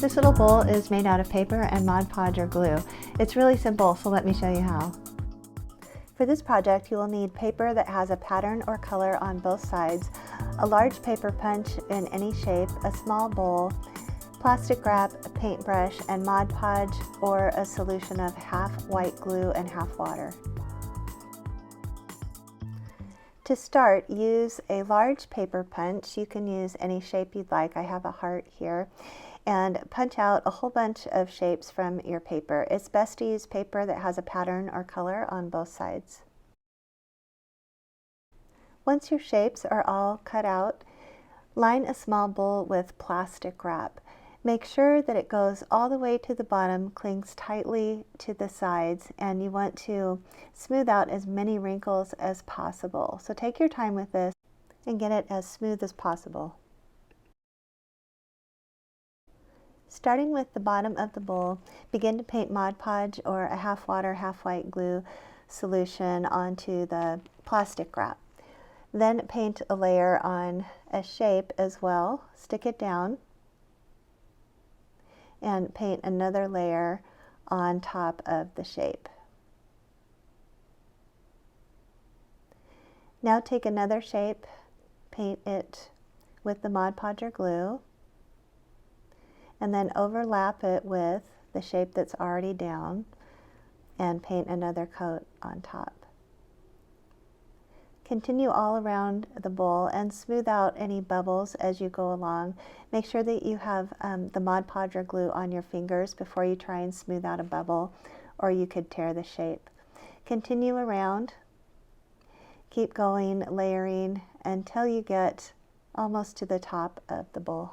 This little bowl is made out of paper and Mod Podge or glue. It's really simple, so let me show you how. For this project, you will need paper that has a pattern or color on both sides, a large paper punch in any shape, a small bowl, plastic wrap, a paintbrush, and Mod Podge or a solution of half white glue and half water. To start, use a large paper punch. You can use any shape you'd like. I have a heart here. And punch out a whole bunch of shapes from your paper. It's best to use paper that has a pattern or color on both sides. Once your shapes are all cut out, line a small bowl with plastic wrap. Make sure that it goes all the way to the bottom, clings tightly to the sides, and you want to smooth out as many wrinkles as possible. So take your time with this and get it as smooth as possible. Starting with the bottom of the bowl, begin to paint Mod Podge or a half water, half white glue solution onto the plastic wrap. Then paint a layer on a shape as well. Stick it down and paint another layer on top of the shape. Now take another shape, paint it with the Mod Podge or glue, and then overlap it with the shape that's already down and paint another coat on top. Continue all around the bowl and smooth out any bubbles as you go along. Make sure that you have the Mod Podge or glue on your fingers before you try and smooth out a bubble, or you could tear the shape. Continue around, keep going, layering until you get almost to the top of the bowl.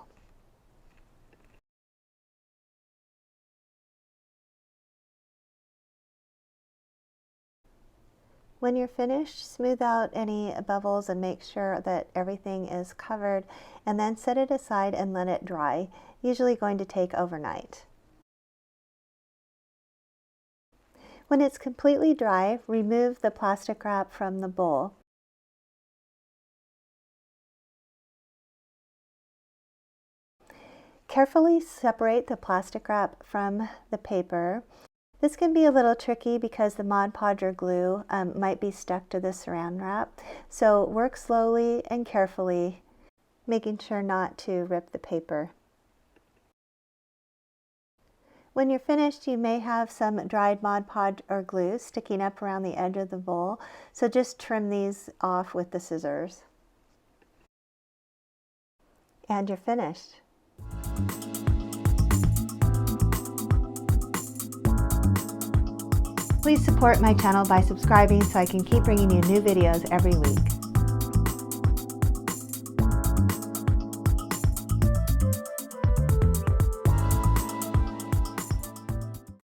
When you're finished, smooth out any bubbles and make sure that everything is covered, and then set it aside and let it dry, usually going to take overnight. When it's completely dry, remove the plastic wrap from the bowl. Carefully separate the plastic wrap from the paper. This can be a little tricky because the Mod Podge or glue might be stuck to the saran wrap, so work slowly and carefully, making sure not to rip the paper. When you're finished, you may have some dried Mod Podge or glue sticking up around the edge of the bowl, so just trim these off with the scissors. And you're finished. Please support my channel by subscribing so I can keep bringing you new videos every week.